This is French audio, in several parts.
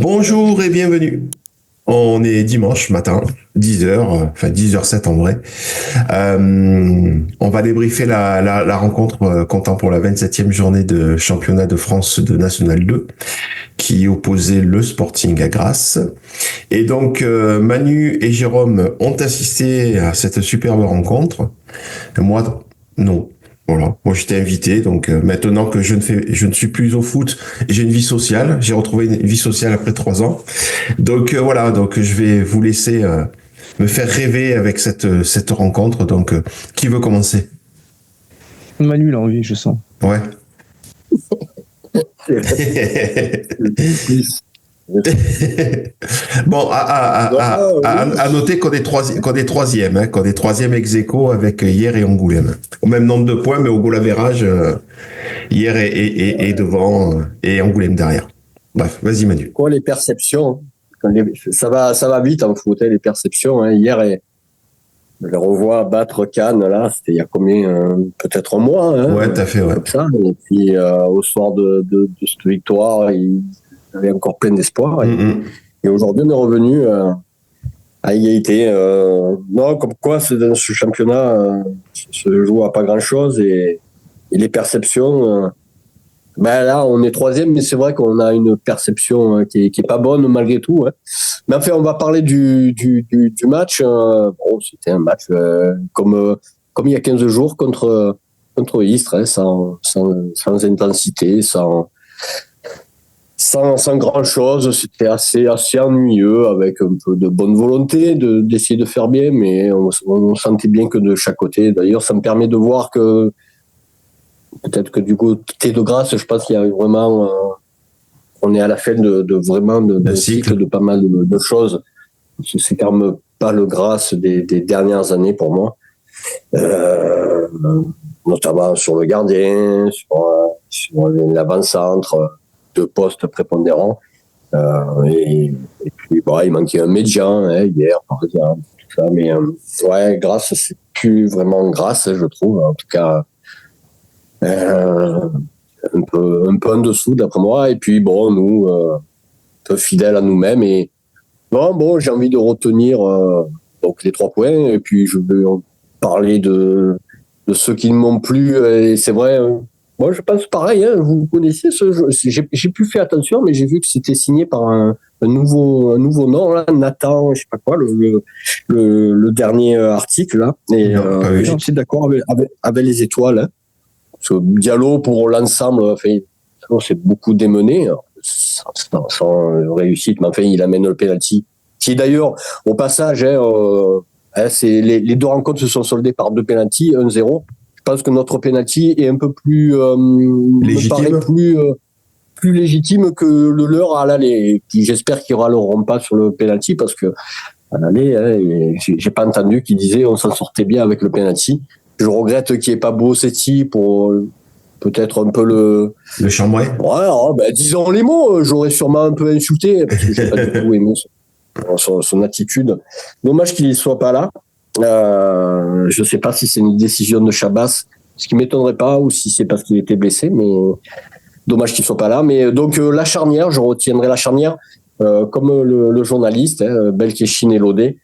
Bonjour et bienvenue. On est dimanche matin, 10h, enfin 10h07 en vrai. On va débriefer la rencontre comptant pour la 27e journée de championnat de France de National 2 qui opposait le Sporting à Grasse. Et donc Manu et Jérôme ont assisté à cette superbe rencontre. Moi, non. Voilà. Moi, j'étais invité, donc maintenant que je ne suis plus au foot, j'ai une vie sociale. J'ai retrouvé une vie sociale après 3 ans. Donc voilà. Donc je vais vous laisser me faire rêver avec cette rencontre. Donc qui veut commencer? Manu l'a envie, je sens. Ouais. Bon, à noter qu'on est troisième, hein, qu'on est troisième ex aequo avec Hier et Angoulême. Au même nombre de points, mais au goal average, Hier est devant et Angoulême derrière. Bref, vas-y Manu. Quoi, les perceptions, ça va vite en foot, les perceptions. Hein. Hier, je les revois battre Cannes, là, c'était il y a combien, peut-être un mois. Hein, ouais, t'as fait, ouais. Comme ça. Et puis, au soir de cette victoire, il avait encore plein d'espoir. Et aujourd'hui, on est revenu à égalité. Non, comme quoi, dans ce championnat, se joue à pas grand-chose. Et les perceptions... là, on est troisième, mais c'est vrai qu'on a une perception qui est pas bonne malgré tout. Hein. Mais enfin, on va parler du match. Bon, c'était un match comme il y a 15 jours contre Istres, hein, sans intensité, sans grand chose. C'était assez ennuyeux, avec un peu de bonne volonté d'essayer de faire bien, mais on sentait bien que de chaque côté. D'ailleurs, ça me permet de voir que peut-être que du côté de Grasse, je pense qu'il y a vraiment, on est à la fin de cycle de pas mal de choses. C'est quand même pas le Grasse des dernières années pour moi, notamment sur le gardien, sur l'avant-centre, deux postes prépondérants, et puis il manquait un médian hier par exemple, tout ça. Mais ouais, Grasse, c'est plus vraiment Grasse, je trouve, en tout cas. Un peu en dessous d'après moi, et puis bon, nous un peu fidèles à nous-mêmes, et bon j'ai envie de retenir donc les 3 points, et puis je vais parler de ceux qui ne m'ont plu. Et c'est vrai, moi je pense pareil, hein, vous connaissez ce jeu, j'ai plus fait attention, mais j'ai vu que c'était signé par un nouveau nom là, Nathan, je sais pas quoi, le dernier article là, et j'étais d'accord avec les étoiles, hein. Diallo, pour l'ensemble, c'est beaucoup démené, sans réussite, mais enfin, il amène le penalty. Qui d'ailleurs, au passage, c'est les 2 rencontres se sont soldées par 2 penalty, 1-0. Je pense que notre penalty est un peu plus légitime, me paraît plus légitime que le leur à l'aller. Puis j'espère qu'ils râleront pas sur le penalty, parce que à l'aller, j'ai pas entendu qu'ils disaient on s'en sortait bien avec le penalty. Je regrette qu'il n'y ait pas Bossetti pour peut-être un peu le chambouet. Ouais, disons les mots, j'aurais sûrement un peu insulté, parce que j'ai pas du tout aimé son attitude. Dommage qu'il ne soit pas là. Je ne sais pas si c'est une décision de Chabas, ce qui ne m'étonnerait pas, ou si c'est parce qu'il était blessé, mais dommage qu'il ne soit pas là. Mais donc la charnière, je retiendrai la charnière, comme le journaliste, Belkacem et Lodé.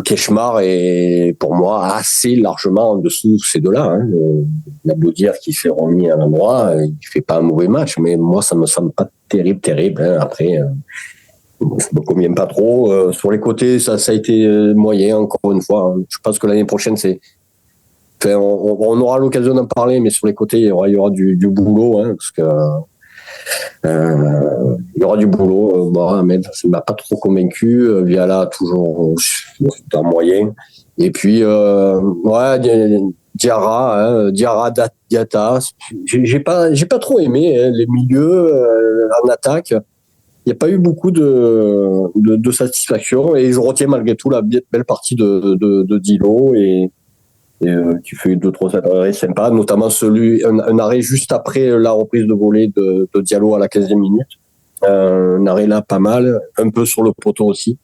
Keshmar est pour moi assez largement en dessous de ces 2-là. Hein. Il a beau dire qu'il s'est remis à l'endroit, il fait pas un mauvais match, mais moi ça me semble pas terrible. Hein. Après, ça me convient pas trop. Sur les côtés, ça a été moyen, encore une fois. Je pense que l'année prochaine, on aura l'occasion d'en parler, mais sur les côtés, il y aura du boulot, hein, parce que il y aura du boulot. Mais ça ne m'a pas trop convaincu. Viala, toujours un moyen. Et puis, Diarra, Diatta. J'ai pas trop aimé les milieux en attaque. Il n'y a pas eu beaucoup de satisfaction. Et je retiens malgré tout la belle partie de Dilo, et qui fait 2-3 arrêts sympas, notamment un arrêt juste après la reprise de volée de Diallo à la 15e minute. Un arrêt là pas mal, un peu sur le poteau aussi.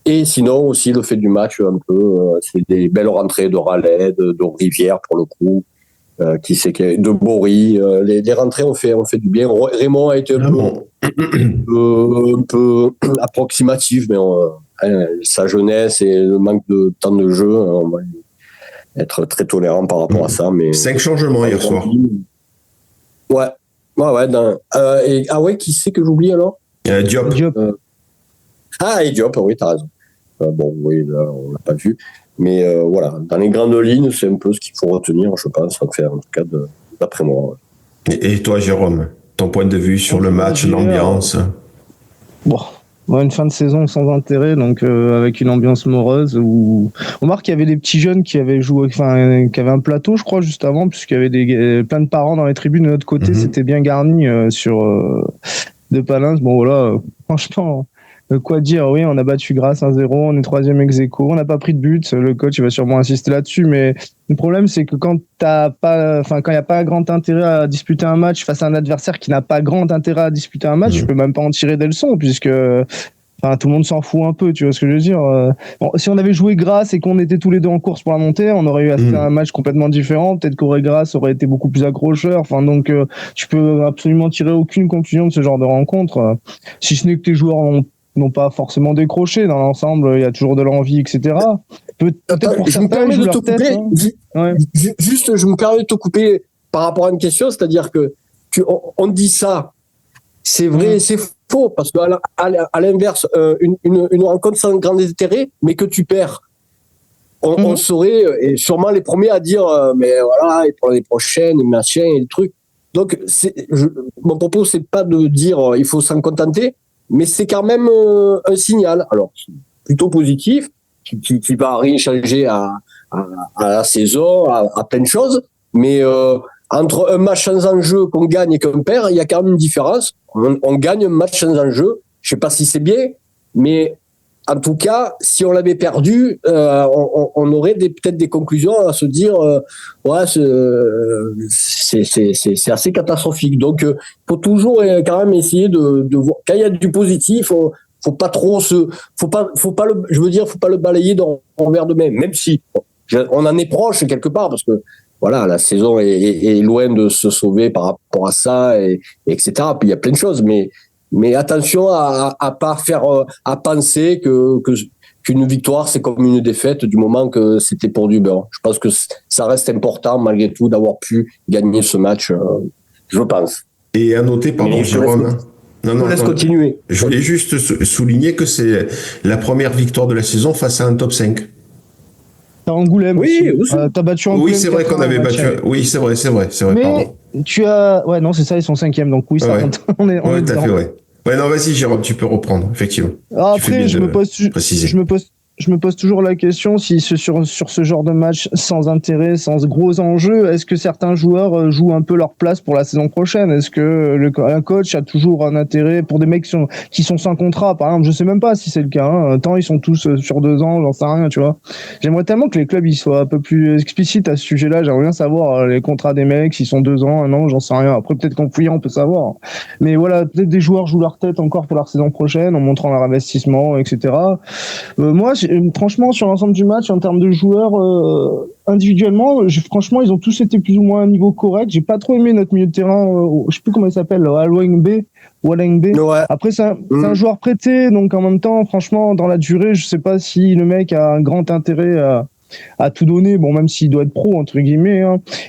Et sinon aussi le fait du match, un peu, c'est des belles rentrées de Raled, de Rivière pour le coup, qui c'est de Bory. Les rentrées ont fait du bien. Raymond a été un peu approximatif, mais sa jeunesse et le manque de temps de jeu, on va être très tolérant par rapport à ça. Mais 5 changements hier soir. Ouais. Qui c'est que j'oublie alors? Diop. Et Diop, oui, t'as raison. Bon, oui, là, on l'a pas vu. Mais voilà, dans les grandes lignes, c'est un peu ce qu'il faut retenir, je pense, en tout cas, d'après moi. Ouais. Et toi, Jérôme, ton point de vue sur le match, l'ambiance? Bon, une fin de saison sans intérêt, donc avec une ambiance morose. Où on remarque qu'il y avait des petits jeunes qui avaient joué, qui avaient un plateau, je crois, juste avant, puisqu'il y avait plein de parents dans les tribunes de notre côté. C'était bien garni sur de Palins. Bon, voilà, franchement. Quoi dire, oui, on a battu Grasse 1-0, on est 3e ex-aequo, on n'a pas pris de but, le coach il va sûrement insister là-dessus, mais le problème c'est que quand il n'y a pas grand intérêt à disputer un match face à un adversaire qui n'a pas grand intérêt à disputer un match, je peux même pas en tirer des leçons, puisque tout le monde s'en fout un peu, tu vois ce que je veux dire. Bon, si on avait joué Grasse et qu'on était tous les deux en course pour la montée, on aurait eu à faire un match complètement différent. Peut-être qu'Auré Grasse aurait été beaucoup plus accrocheur. Donc tu peux absolument tirer aucune conclusion de ce genre de rencontre, si ce n'est que tes joueurs n'ont pas forcément décroché. Dans l'ensemble, il y a toujours de l'envie, etc. Peut-être pour je me permets de te couper. Juste, je me permets de te couper par rapport à une question, c'est-à-dire que on dit ça, c'est vrai, c'est faux, parce qu'à l'inverse, une rencontre sans grand intérêt, mais que tu perds, on serait et sûrement les premiers à dire mais voilà, et pour l'année prochaine, et machin, et le truc. Donc, mon propos, c'est pas de dire il faut s'en contenter, mais c'est quand même un signal. Alors, plutôt positif, qui va rien changer à la saison, à plein de choses. Mais entre un match sans enjeu qu'on gagne et qu'on perd, il y a quand même une différence. On gagne un match sans enjeu. Je sais pas si c'est bien, mais en tout cas, si on l'avait perdu, on aurait peut-être des conclusions à se dire c'est assez catastrophique. Donc, faut toujours quand même essayer de voir. Quand il y a du positif, faut pas le balayer dans en verre de main. Même si on en est proche quelque part, parce que voilà, la saison est loin de se sauver par rapport à ça, etc. Puis il y a plein de choses, mais attention à pas faire à penser qu'une victoire c'est comme une défaite du moment que c'était pour du beurre. Je pense que ça reste important malgré tout d'avoir pu gagner ce match, je pense. Et à noter, pardon, Jérôme. Laisse continuer. Je voulais juste souligner que c'est la première victoire de la saison face à un top 5. T'as Angoulême. Oui, aussi. T'as battu Angoulême. Oui, c'est vrai qu'on avait battu. Oui, c'est vrai, mais pardon. Tu as. Ouais, non, c'est ça, ils sont 5e, donc oui, ça compte. On est t'as fait, ouais. Ouais, non, vas-y, Jérôme, tu peux reprendre, effectivement. Après, je me pose toujours la question si sur ce genre de match sans intérêt, sans gros enjeux, est-ce que certains joueurs jouent un peu leur place pour la saison prochaine? Est-ce que un coach a toujours un intérêt pour des mecs qui sont sans contrat, par exemple? Je sais même pas si c'est le cas. Tant ils sont tous sur 2 ans, j'en sais rien, tu vois. J'aimerais tellement que les clubs ils soient un peu plus explicites à ce sujet-là. J'aimerais bien savoir les contrats des mecs, s'ils sont 2 ans, 1 an, j'en sais rien. Après, peut-être qu'en fouillant, on peut savoir. Mais voilà, peut-être des joueurs jouent leur tête encore pour la saison prochaine en montrant leur investissement, etc. Moi, franchement, sur l'ensemble du match, en termes de joueurs individuellement, franchement, ils ont tous été plus ou moins à un niveau correct. J'ai pas trop aimé notre milieu de terrain. Je sais plus comment il s'appelle, Walengbe. Ouais. Après, c'est un joueur prêté, donc en même temps, franchement, dans la durée, je sais pas si le mec a un grand intérêt à tout donner, bon, même s'il doit être pro, entre guillemets.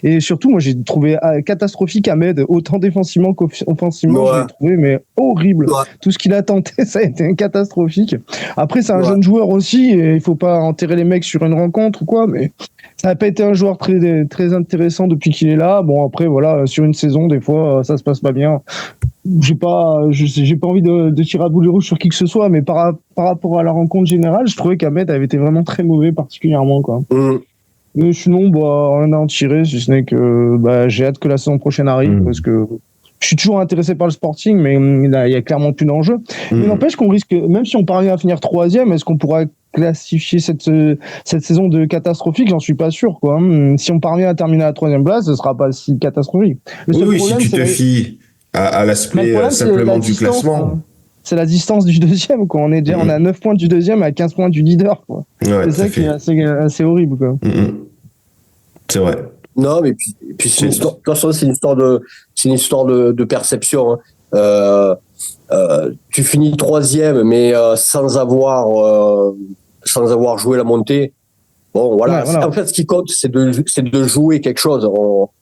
Et surtout, moi, j'ai trouvé catastrophique Ahmed, autant défensivement qu'offensivement, je l'ai trouvé, mais horrible. Tout ce qu'il a tenté, ça a été catastrophique. Après, c'est un jeune joueur aussi, et il faut pas enterrer les mecs sur une rencontre ou quoi, mais ça n'a pas été un joueur très, très intéressant depuis qu'il est là. Bon, après, voilà, sur une saison, des fois, ça se passe pas bien. J'ai pas envie de tirer à boulet rouge sur qui que ce soit, mais par rapport à la rencontre générale, je trouvais qu'Ahmed avait été vraiment très mauvais particulièrement, quoi. Mais sinon, rien à en tirer, si ce n'est que j'ai hâte que la saison prochaine arrive, parce que je suis toujours intéressé par le Sporting, mais il y a clairement plus d'enjeux. Mais n'empêche qu'on risque, même si on parvient à finir 3e, est-ce qu'on pourra classifier cette saison de catastrophique? J'en suis pas sûr, quoi. Si on parvient à terminer à la 3e place, ce sera pas si catastrophique. Oui, si tu te fies à l'aspect simplement du classement. C'est la distance du deuxième, quoi. On est à 9 points du deuxième, à 15 points du leader, quoi. Ouais, c'est ça qui est assez horrible, quoi. C'est vrai. Non, mais puis c'est une histoire, de toute façon, c'est une histoire de perception. Tu finis 3e, mais sans avoir joué la montée. Bon, voilà. Ouais, voilà. En fait, ce qui compte, c'est de jouer quelque chose.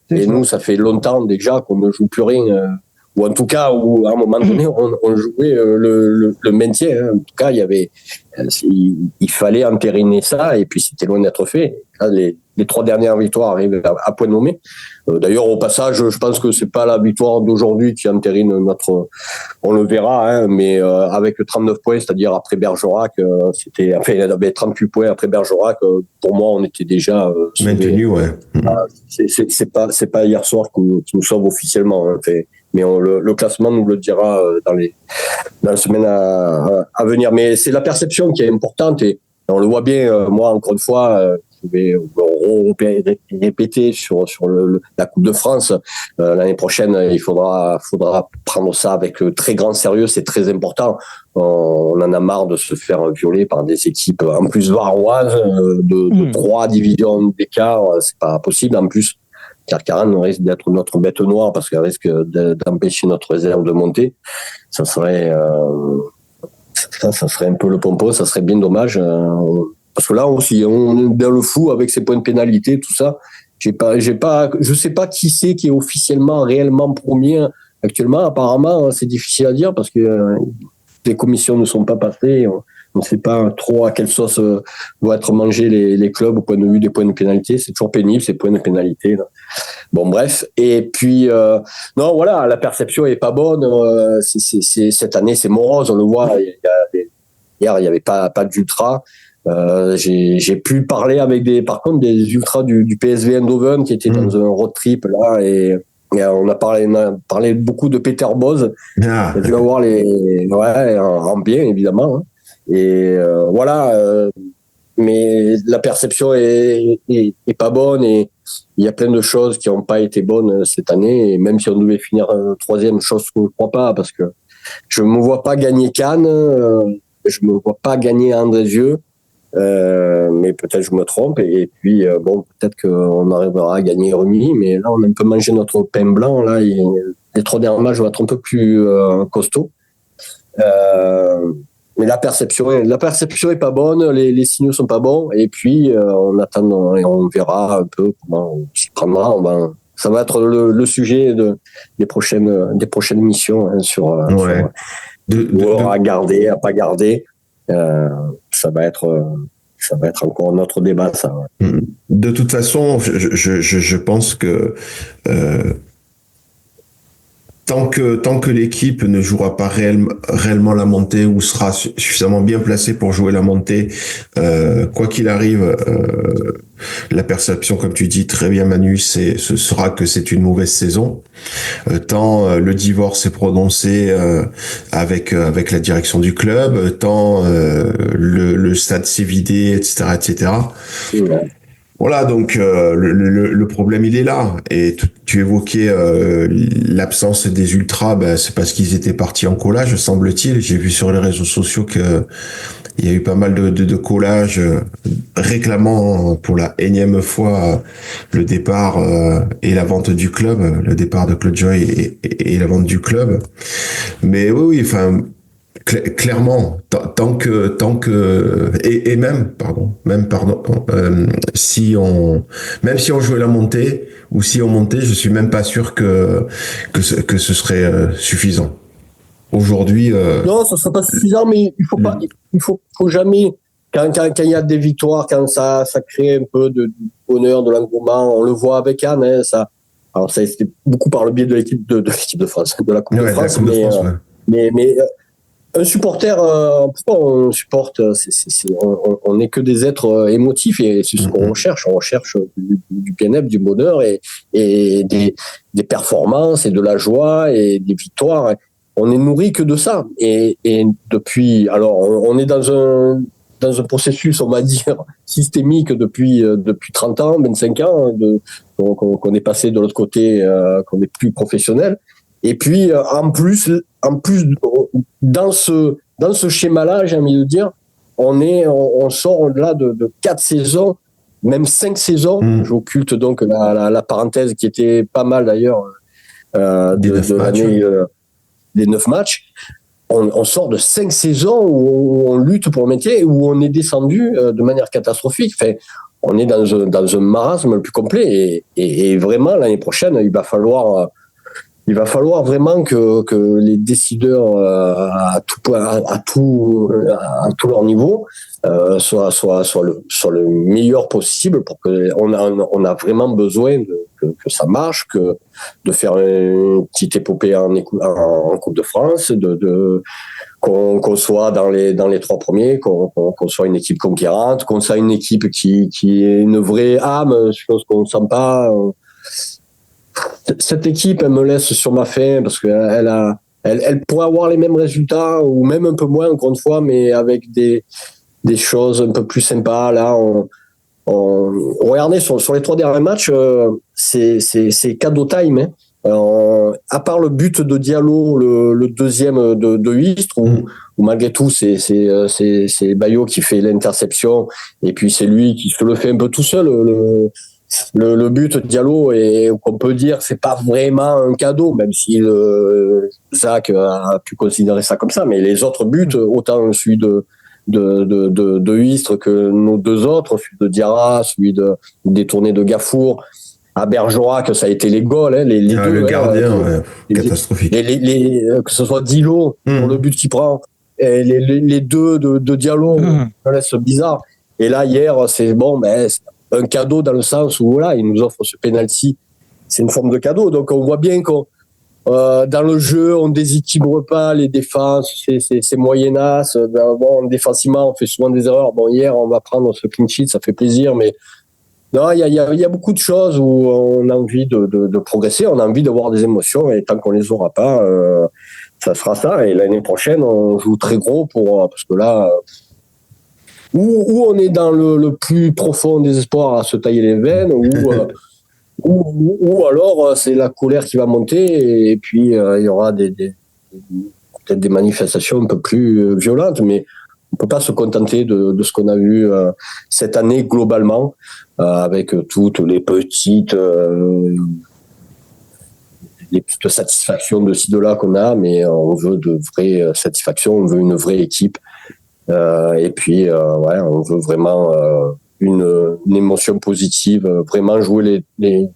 Nous, ça fait longtemps déjà qu'on ne joue plus rien. Ou en tout cas, où à un moment donné, on jouait le maintien. Hein. En tout cas, il fallait entériner ça, et puis c'était loin d'être fait. Là, les 3 dernières victoires arrivent à point nommé. D'ailleurs, au passage, je pense que c'est pas la victoire d'aujourd'hui qui entérine on le verra, hein, mais avec 39 points, c'est-à-dire après Bergerac, il avait 38 points après Bergerac. Pour moi, on était déjà maintenu, ouais. C'est pas hier soir qui nous sauve officiellement. Hein, mais le classement nous le dira dans la semaine à venir. Mais c'est la perception qui est importante, et on le voit bien. Moi, encore une fois, je vais répéter sur la Coupe de France. L'année prochaine, il faudra prendre ça avec très grand sérieux. C'est très important. On en a marre de se faire violer par des équipes en plus varoises de 3 divisions d'écart. C'est pas possible. En plus, Carcarane risque d'être notre bête noire parce qu'elle risque d'empêcher notre réserve de monter. Ça serait un peu le pompon, ça serait bien dommage. Parce que là aussi, on est dans le fou avec ces points de pénalité, tout ça. Je sais pas qui c'est qui est officiellement, réellement premier actuellement. Apparemment, c'est difficile à dire parce que les commissions ne sont pas passées. On ne sait pas trop à quelle sauce vont être mangés les clubs au point de vue des points de pénalité. C'est toujours pénible, ces points de pénalité, là. Bon, bref. Et puis, non, voilà, la perception est pas bonne. Cette année, c'est morose, on le voit. Hier, il n'y avait pas d'ultra. J'ai pu parler avec par contre des ultras du PSV Eindhoven qui étaient dans un road trip là, et on a parlé beaucoup de Peter Bosz. Ah. Tu vas voir en bien évidemment. Hein. Et voilà. Mais la perception est pas bonne, et il y a plein de choses qui n'ont pas été bonnes cette année. Et même si on devait finir 3e, chose que je ne crois pas, parce que je me vois pas gagner Cannes, je me vois pas gagner Andrézieux. Mais peut-être je me trompe, et puis bon, peut-être qu'on arrivera à gagner Rumi, mais là on a un peu mangé notre pain blanc là. Les 3 derniers matchs vont être un peu plus costauds, mais la perception est pas bonne, les signaux sont pas bons, et puis on attend et on verra un peu comment on s'y prendra. Ça va être le sujet des prochaines missions, hein, sur à garder, à pas garder. Ça va être encore notre débat, ça. Ouais. De toute façon, je pense que tant que l'équipe ne jouera pas réellement la montée, ou sera suffisamment bien placée pour jouer la montée, quoi qu'il arrive, la perception, comme tu dis très bien Manu, ce sera que c'est une mauvaise saison. Tant le divorce est prononcé avec la direction du club, tant le stade s'est vidé, etc. Ouais. Voilà, donc le problème il est là. Et tu évoquais l'absence des ultras, c'est parce qu'ils étaient partis en collage, semble-t-il. J'ai vu sur les réseaux sociaux que il y a eu pas mal de collages réclamant pour la énième fois le départ et la vente du club, le départ de Claude Joy et la vente du club. Mais oui, enfin. Clairement, tant que et même si on jouait la montée, ou si on montait, je suis même pas sûr que ce serait suffisant. Aujourd'hui, non, ça serait pas suffisant, mais il faut jamais, quand il y a des victoires, quand ça crée un peu de bonheur, de l'engouement. On le voit avec Anne, hein, ça. Alors ça c'était beaucoup par le biais de l'équipe de France, de la Coupe de France, mais un supporter, pourquoi on supporte, on n'est que des êtres émotifs, et c'est ce qu'on recherche. On recherche du bien-être, du bonheur, et des performances, et de la joie, et des victoires. On est nourri que de ça. Et depuis, alors on est dans un processus, on va dire, systémique depuis 30 ans, 25 ans, qu'on est passé de l'autre côté, qu'on est plus professionnel. Et puis, en plus, dans ce schéma-là, j'ai envie de dire, on sort là de 4 saisons même 5 saisons. J'occulte donc la parenthèse qui était pas mal d'ailleurs de l'année des 9 matchs. On sort de 5 saisons où on lutte pour le maintien et où on est descendu de manière catastrophique. Enfin, on est dans un marasme le plus complet et vraiment l'année prochaine, il va falloir vraiment que les décideurs à tout leur niveau soient le meilleur possible pour que on a vraiment besoin que ça marche, que de faire une petite épopée en Coupe de France, qu'on soit dans les 3 premiers, qu'on soit une équipe conquérante, qu'on soit une équipe qui est une vraie âme, chose qu'on ne sent pas. Cette équipe, elle me laisse sur ma faim parce elle pourrait avoir les mêmes résultats ou même un peu moins, encore une fois, mais avec des choses un peu plus sympas. Là, regardez sur les 3 derniers matchs, c'est cadeau time. Hein. À part le but de Diallo, le deuxième de Huistre, où malgré tout c'est Bayo qui fait l'interception et puis c'est lui qui se le fait un peu tout seul. Le but de Diallo, et qu'on peut dire c'est pas vraiment un cadeau, même si Zach a pu considérer ça comme ça, mais les autres buts, autant celui de Huistre que nos 2 autres, celui de Diarra, celui de détourné de Gafour, à Bergerac, ça a été les goals, hein, les deux. Le gardien, catastrophique. Que ce soit Dilo, pour le but qu'il prend, et les deux de Diallo, ça laisse bizarre. Et là, hier, c'est un cadeau dans le sens où voilà, il nous offre ce penalty, c'est une forme de cadeau. Donc on voit bien qu'on dans le jeu, on déséquilibre pas les défenses, c'est moyennasse. Défensivement, on fait souvent des erreurs. Bon, hier, on va prendre ce clean sheet, ça fait plaisir, mais non, il y a beaucoup de choses où on a envie de progresser, on a envie d'avoir des émotions, et tant qu'on les aura pas, ça sera ça. Et l'année prochaine, on joue très gros parce que là. Où on est dans le plus profond désespoir à se tailler les veines, ou alors c'est la colère qui va monter, et puis il y aura peut-être des manifestations un peu plus violentes, mais on peut pas se contenter de ce qu'on a vu cette année globalement, avec toutes les petites satisfactions de ci de là qu'on a, mais on veut de vraies satisfactions, on veut une vraie équipe. Et puis, on veut vraiment une émotion positive, vraiment jouer les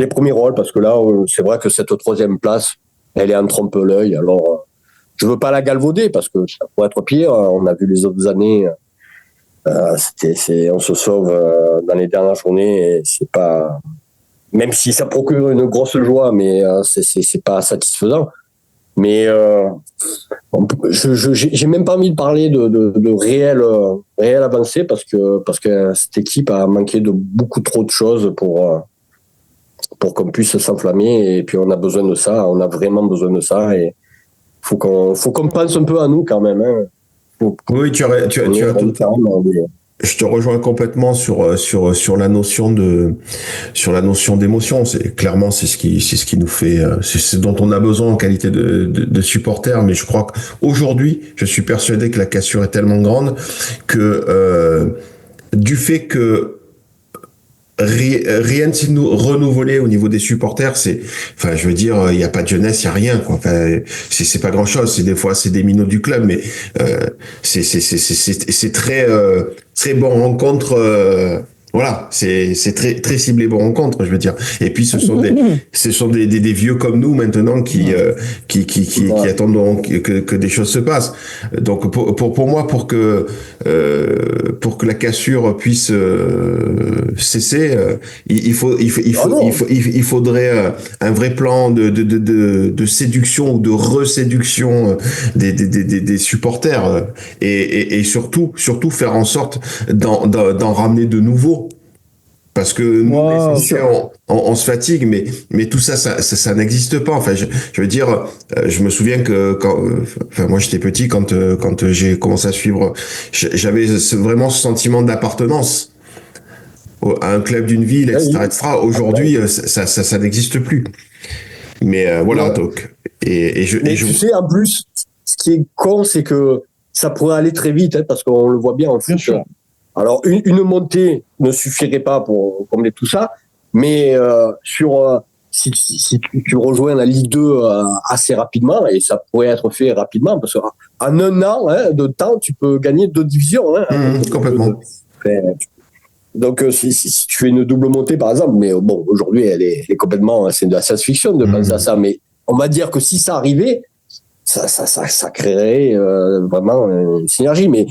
premiers rôles, parce que là, c'est vrai que cette 3e place, elle est en trompe-l'œil. Alors, je veux pas la galvauder, parce que ça pourrait être pire. On a vu les autres années, on se sauve dans les dernières journées, et c'est pas, même si ça procure une grosse joie, mais c'est pas satisfaisant. Mais j'ai même pas envie de parler de réelle avancée, parce que cette équipe a manqué de beaucoup trop de choses pour qu'on puisse s'enflammer, et puis on a besoin de ça, on a vraiment besoin de ça, et faut qu'on pense un peu à nous quand même. Hein. Oui, tu as tout. Je te rejoins complètement sur la notion d'émotion. C'est ce qui nous fait, c'est ce dont on a besoin en qualité de supporter. Mais je crois qu'aujourd'hui, je suis persuadé que la cassure est tellement grande que du fait que rien ne s'est renouvelé au niveau des supporters, je veux dire, il n'y a pas de jeunesse, il n'y a rien, quoi. Enfin, c'est pas grand chose. Des fois, c'est des minots du club, mais c'est très bon rencontre. Voilà, c'est très très ciblé bon rencontre, je veux dire. Et puis ce sont des vieux comme nous maintenant qui attendent que des choses se passent. Donc pour moi, pour que la cassure puisse cesser, il faudrait un vrai plan de séduction ou de reséduction des supporters, et surtout faire en sorte d'en ramener de nouveaux. Parce que nous, on se fatigue, mais tout ça n'existe pas. Enfin, je veux dire, je me souviens que moi j'étais petit quand j'ai commencé à suivre, j'avais vraiment ce sentiment d'appartenance à un club d'une ville, etc., etc. Aujourd'hui, ça n'existe plus. Mais voilà, donc. Tu sais, en plus, ce qui est con, c'est que ça pourrait aller très vite, hein, parce qu'on le voit bien en foot. Alors, une montée ne suffirait pas pour combler tout ça, mais si tu rejoins la Ligue 2 assez rapidement, et ça pourrait être fait rapidement, parce qu'en un an de temps, tu peux gagner 2 divisions. Complètement. Donc, si tu fais une double montée, par exemple, mais bon, aujourd'hui, elle est complètement, c'est de la science-fiction de penser à ça, mais on va dire que si ça arrivait, ça créerait vraiment une synergie, mais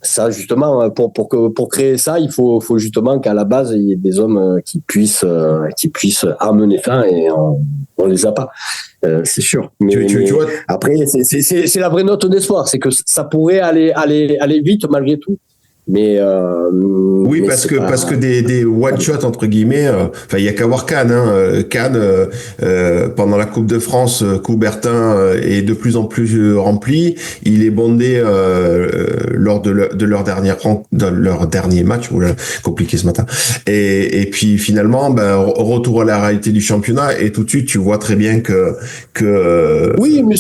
ça, justement, pour créer ça, il faut justement qu'à la base, il y ait des hommes qui puissent amener ça, et on les a pas. C'est sûr. Mais, tu vois, après, c'est la vraie note d'espoir, c'est que ça pourrait aller vite malgré tout. Mais oui, parce que des one shot entre guillemets, il y a qu'à voir Cannes. Cannes pendant la Coupe de France, Coubertin est de plus en plus rempli. Il est bondé lors de leur dernier match. Oula, compliqué ce matin. Et puis finalement, retour à la réalité du championnat, et tout de suite tu vois très bien que oui, mais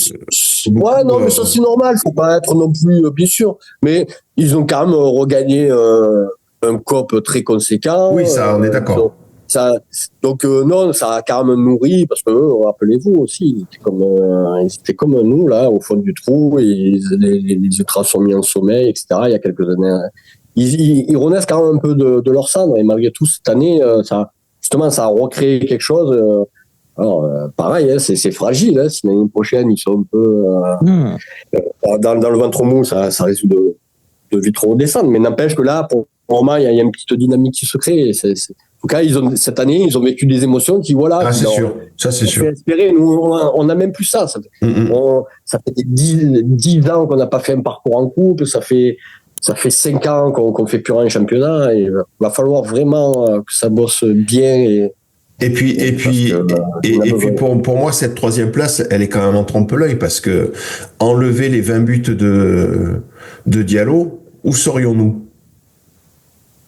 mais ça c'est normal. Faut pas être non plus, bien sûr, mais ils ont quand même regagné un COP très conséquent. Oui, ça, on est d'accord. Donc non, ça a quand même nourri, parce que rappelez-vous aussi, ils étaient comme nous là, au fond du trou, et les ultras sont mis en sommeil, etc. Il y a quelques années, ils renaissent quand même un peu de leur cendre, et malgré tout cette année, ça a recréé quelque chose. Alors, pareil, c'est fragile. Si l'année prochaine, ils sont un peu dans le ventre mou, ça risque de vite redescendre. Mais n'empêche que là, pour le moment, il y a une petite dynamique qui se crée. En tout cas, cette année, ils ont vécu des émotions qui, voilà. Ah, c'est sûr. Ça, c'est sûr. Espérer. Nous, on n'a même plus ça. Ça fait 10 ans qu'on n'a pas fait un parcours en coupe. Ça fait 5 ans qu'on fait plus rien en championnat. Et il va falloir vraiment que ça bosse bien. Et puis pour moi, cette 3e place, elle est quand même en trompe-l'œil, parce que enlever les 20 buts de Diallo, où serions-nous?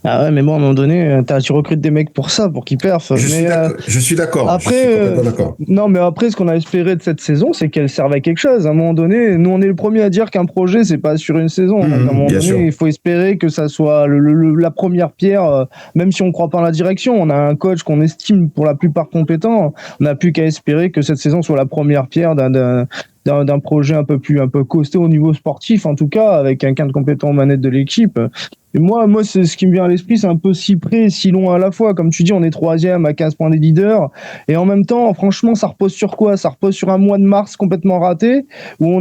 Ah ouais, mais bon, à un moment donné, tu recrutes des mecs pour ça, pour qu'ils perfent. Je suis d'accord. Après, je suis complètement d'accord. Non, mais après, ce qu'on a espéré de cette saison, c'est qu'elle serve à quelque chose. À un moment donné, nous, on est le premier à dire qu'un projet, c'est pas sur une saison. Donc, à un moment donné, sûr. Il faut espérer que ça soit la première pierre, même si on croit pas en la direction. On a un coach qu'on estime pour la plupart compétent. On n'a plus qu'à espérer que cette saison soit la première pierre d'un projet un peu costaud au niveau sportif, en tout cas, avec quelqu'un de compétent aux manettes de l'équipe. Et moi, c'est ce qui me vient à l'esprit, c'est un peu si près, si loin à la fois. Comme tu dis, on est 3e à 15 points des leaders. Et en même temps, franchement, ça repose sur quoi? Ça repose sur un mois de mars complètement raté, où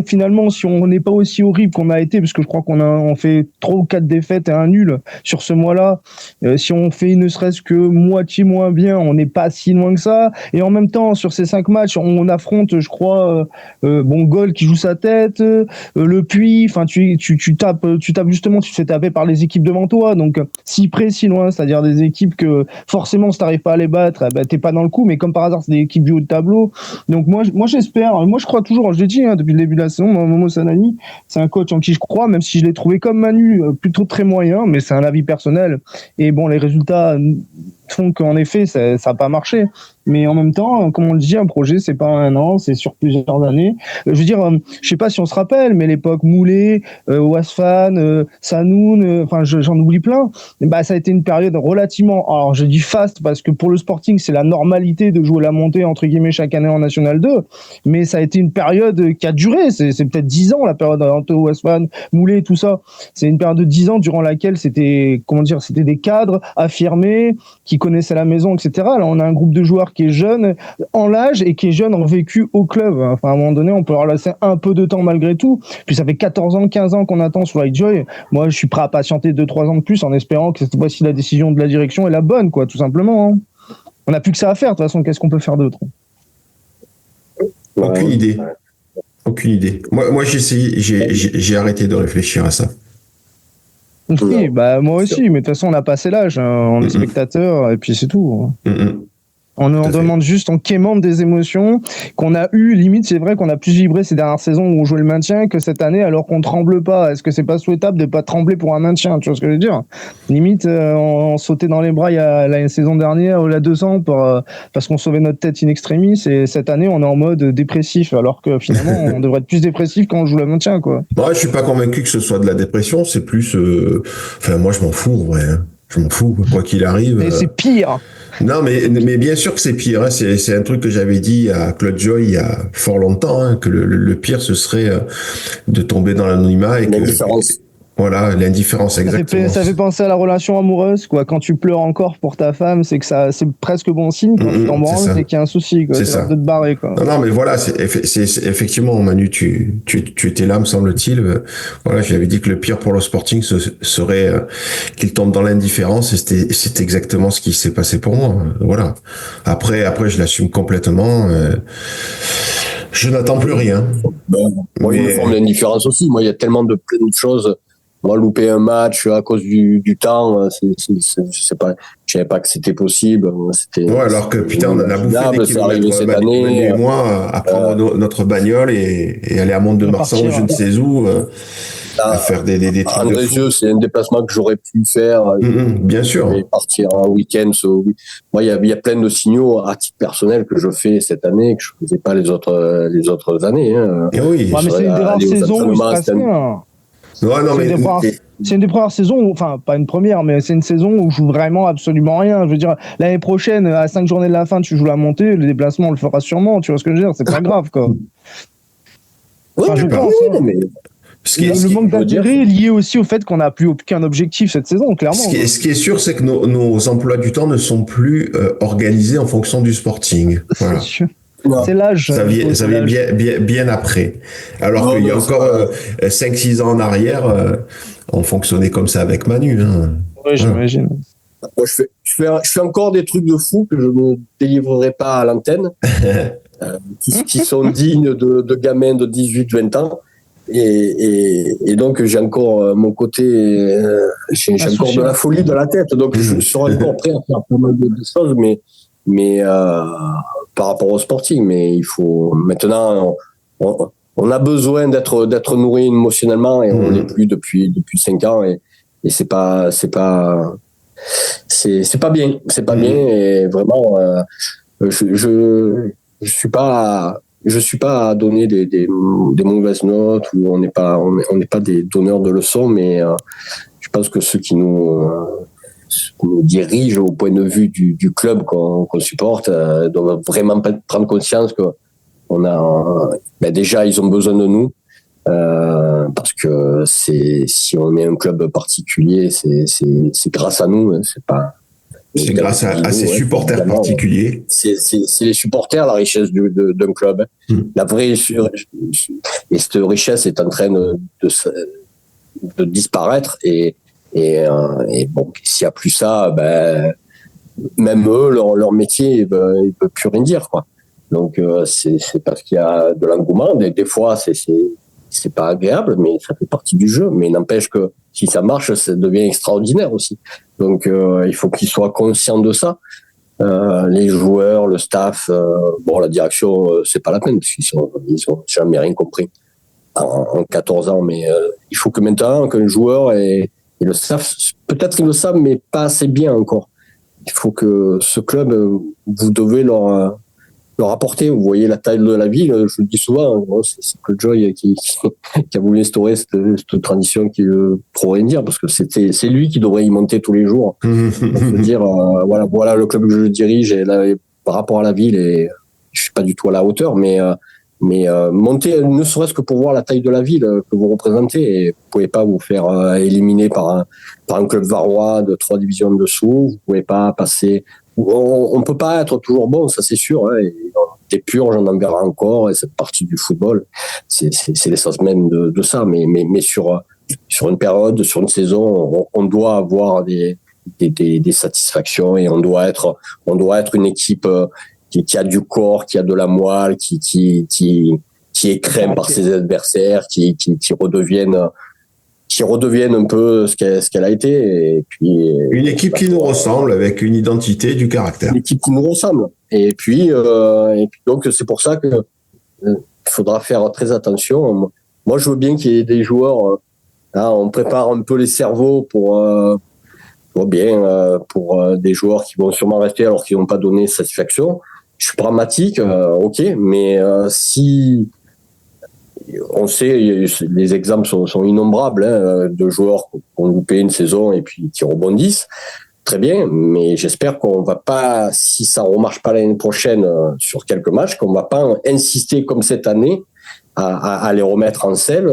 finalement, si on n'est pas aussi horrible qu'on a été, parce que je crois on fait 3 ou 4 défaites et un nul sur ce mois-là, si on fait ne serait-ce que moitié moins bien, on n'est pas si loin que ça. Et en même temps, sur ces 5 matchs, on affronte, je crois, Gol qui joue sa tête, Le Puy, enfin, tu tapes justement, tu te fais taper par les équipes devant toi, donc si près, si loin, c'est-à-dire des équipes que forcément si t'arrives pas à les battre, t'es pas dans le coup, mais comme par hasard c'est des équipes du haut de tableau. Donc moi j'espère, moi je crois toujours, je l'ai dit depuis le début de la saison, Momo Sanani, c'est un coach en qui je crois, même si je l'ai trouvé comme Manu plutôt très moyen, mais c'est un avis personnel, et bon, les résultats font qu'en effet ça n'a pas marché. Mais en même temps, comme on le dit, un projet, c'est pas un an, c'est sur plusieurs années. Je veux dire, je sais pas si on se rappelle, mais l'époque Moulet, Wasfan, Sanoun, enfin j'en oublie plein. Ça a été une période relativement, alors je dis faste parce que pour le Sporting, c'est la normalité de jouer la montée entre guillemets chaque année en National 2, mais ça a été une période qui a duré. C'est peut-être 10 ans la période Anto, Wasfan, Moulet, tout ça. C'est une période de 10 ans durant laquelle c'était des cadres affirmés qui connaissaient la maison, etc. Là, on a un groupe de joueurs qui est jeune en l'âge et qui est jeune en vécu au club. Enfin, à un moment donné, on peut leur laisser un peu de temps malgré tout. Puis ça fait 14 ans, 15 ans qu'on attend sur Joy. Moi, je suis prêt à patienter 2-3 ans de plus en espérant que cette fois-ci la décision de la direction est la bonne, quoi, tout simplement. On n'a plus que ça à faire. De toute façon, qu'est-ce qu'on peut faire d'autre? Aucune idée. Moi, j'ai arrêté de réfléchir à ça. Oui, moi aussi, mais de toute façon, on a passé l'âge. On est spectateur et puis c'est tout. On en demande juste, on quémande des émotions qu'on a eu. Limite, c'est vrai qu'on a plus vibré ces dernières saisons où on jouait le maintien que cette année, alors qu'on tremble pas. Est-ce que c'est pas souhaitable de pas trembler pour un maintien? Tu vois ce que je veux dire? Limite, on sautait dans les bras il y a la saison dernière ou la 2 ans parce qu'on sauvait notre tête in extremis. Et cette année, on est en mode dépressif, alors que finalement, on devrait être plus dépressif quand on joue le maintien, quoi. Ouais, je suis pas convaincu que ce soit de la dépression. C'est plus, enfin, moi, je m'en fous, en vrai. Hein. Je m'en fous, quoi qu'il arrive. Mais c'est pire. Non, mais bien sûr que c'est pire. Hein. C'est un truc que j'avais dit à Claude Joy il y a fort longtemps, hein, que le pire, ce serait de tomber dans l'anonymat et l'indifférence. Voilà, l'indifférence, exactement. Ça fait penser à la relation amoureuse, quoi. Quand tu pleures encore pour ta femme, c'est que c'est presque bon signe. Quand tu t'en branles, c'est qu'il y a un souci, quoi. C'est ça. De te barrer, quoi. Non, mais voilà, c'est effectivement, Manu, tu étais là, me semble-t-il. Voilà, j'avais dit que le pire pour le Sporting serait qu'il tombe dans l'indifférence, et c'est exactement ce qui s'est passé pour moi. Voilà. Après, je l'assume complètement. Je n'attends plus rien. Moi, il y a une forme d'indifférence aussi. Moi, il y a tellement de plein de choses. Moi, louper un match à cause du temps, je sais pas, je savais pas que c'était possible. Ouais, alors que putain, on en a bouffé des kilomètres cette année. Et moi, à prendre notre bagnole et aller à Mont-de-Marsan ou je ne sais où, à faire des trucs André de fou. Dieu, c'est un déplacement que j'aurais pu faire. Bien sûr. Et partir un week-end. Moi, il y a plein de signaux à titre personnel que je fais cette année que je faisais pas les autres années. Hein. Et oui. Ouais, mais c'est une des rares saisons où il se passe rien. Ouais, non, c'est une des premières saisons, enfin pas une première, mais c'est une saison où je joue vraiment absolument rien. Je veux dire, l'année prochaine, à 5 journées de la fin, tu joues la montée, le déplacement, on le fera sûrement. Tu vois ce que je veux dire? C'est pas grave, quoi. Enfin, je pense. Mais... Le manque d'intérêt est lié aussi au fait qu'on n'a plus aucun objectif cette saison, clairement. Ce qui est sûr, c'est que nos emplois du temps ne sont plus organisés en fonction du Sporting. Voilà. C'est l'âge. Ça vient bien après. Alors qu'il y a encore 5-6 ans en arrière, on fonctionnait comme ça avec Manu. Hein. Oui, j'imagine. Moi, je fais encore des trucs de fou que je ne délivrerai pas à l'antenne, qui sont dignes de gamins de 18-20 ans. Et donc, j'ai encore mon côté, j'ai encore de la folie de la tête. Donc, je serai encore prêt à faire pas mal de choses, mais par rapport au Sporting. Mais il faut maintenant, on a besoin d'être nourri émotionnellement et on l'est plus depuis 5 ans et c'est pas bien. C'est pas bien et vraiment, je suis pas à donner des mauvaises notes ou on n'est pas des donneurs de leçons, mais je pense que ceux qui nous dirigent au point de vue du club qu'on supporte doivent vraiment prendre conscience que déjà ils ont besoin de nous parce que si on est un club particulier, c'est grâce à nous, c'est grâce à ces supporters particuliers. C'est les supporters, la richesse d'un club. La vraie, et cette richesse est en train de disparaître et bon, s'il n'y a plus ça, même eux, leur métier, ils ne peuvent plus rien dire, quoi. Donc, c'est parce qu'il y a de l'engouement. Des fois, c'est pas agréable, mais ça fait partie du jeu. Mais n'empêche que si ça marche, ça devient extraordinaire aussi. Donc, il faut qu'ils soient conscients de ça. Les joueurs, le staff, la direction, c'est pas la peine, parce qu'ils ont jamais rien compris en 14 ans. Mais il faut que maintenant, qu'un joueur et le staff, peut-être ils le savent, mais pas assez bien encore. Il faut que ce club, vous devez leur apporter. Vous voyez la taille de la ville, je le dis souvent, c'est Claude Joy qui a voulu instaurer cette tradition qui veut trop rien dire, parce que c'est lui qui devrait y monter tous les jours. Dire, voilà le club que je dirige, et là, par rapport à la ville, et je suis pas du tout à la hauteur, mais monter, ne serait-ce que pour voir la taille de la ville que vous représentez, et vous pouvez pas vous faire éliminer par un club varois de 3 divisions dessous, vous pouvez pas passer, on peut pas être toujours bon, ça c'est sûr, hein, et des purges, on en verra encore, et cette partie du football, c'est l'essence même de ça, mais sur une période, sur une saison, on doit avoir des satisfactions, et on doit être une équipe qui a du corps, qui a de la moelle, qui est craint par ses adversaires, qui redeviennent un peu ce qu'elle a été, et puis une équipe qui nous ressemble, avec une identité, du caractère. Une équipe qui nous ressemble. Et puis donc c'est pour ça que il faudra faire très attention. Moi, je veux bien qu'il y ait des joueurs. Là, on prépare un peu les cerveaux pour des joueurs qui vont sûrement rester alors qu'ils n'ont pas donné satisfaction. Je suis pragmatique, ok, mais si on sait, les exemples sont innombrables de joueurs qui ont loupé une saison et puis qui rebondissent. Très bien, mais j'espère qu'on va pas, si ça remarche pas l'année prochaine sur quelques matchs, qu'on va pas insister comme cette année à les remettre en selle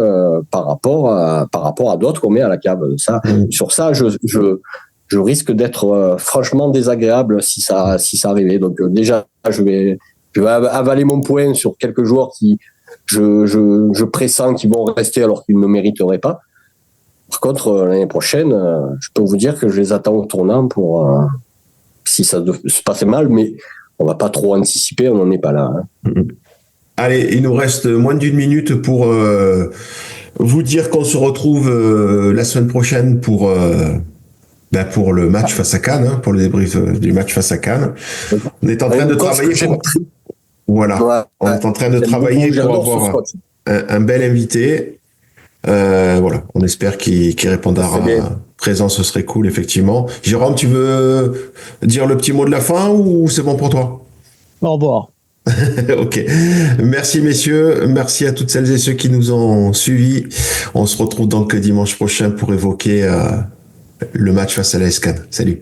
par rapport à d'autres qu'on met à la cave. Ça, sur ça, je risque d'être franchement désagréable si ça arrivait. Donc déjà, je vais avaler mon point sur quelques joueurs qui je pressens qu'ils vont rester alors qu'ils ne me mériteraient pas. Par contre, l'année prochaine, je peux vous dire que je les attends au tournant pour si ça se passait mal, mais on va pas trop anticiper, on n'en est pas là. Allez, il nous reste moins d'une minute pour vous dire qu'on se retrouve la semaine prochaine pour le match face à Cannes, pour le débrief du match face à Cannes. On est en train de travailler pour... Voilà, ouais, on est en train de travailler pour avoir un bel invité. Voilà, on espère qu'il répondra présent, ce serait cool, effectivement. Jérôme, tu veux dire le petit mot de la fin ou c'est bon pour toi? Au revoir. Ok. Merci messieurs, merci à toutes celles et ceux qui nous ont suivis. On se retrouve donc dimanche prochain pour évoquer le match face à l'AS Cannes. Salut.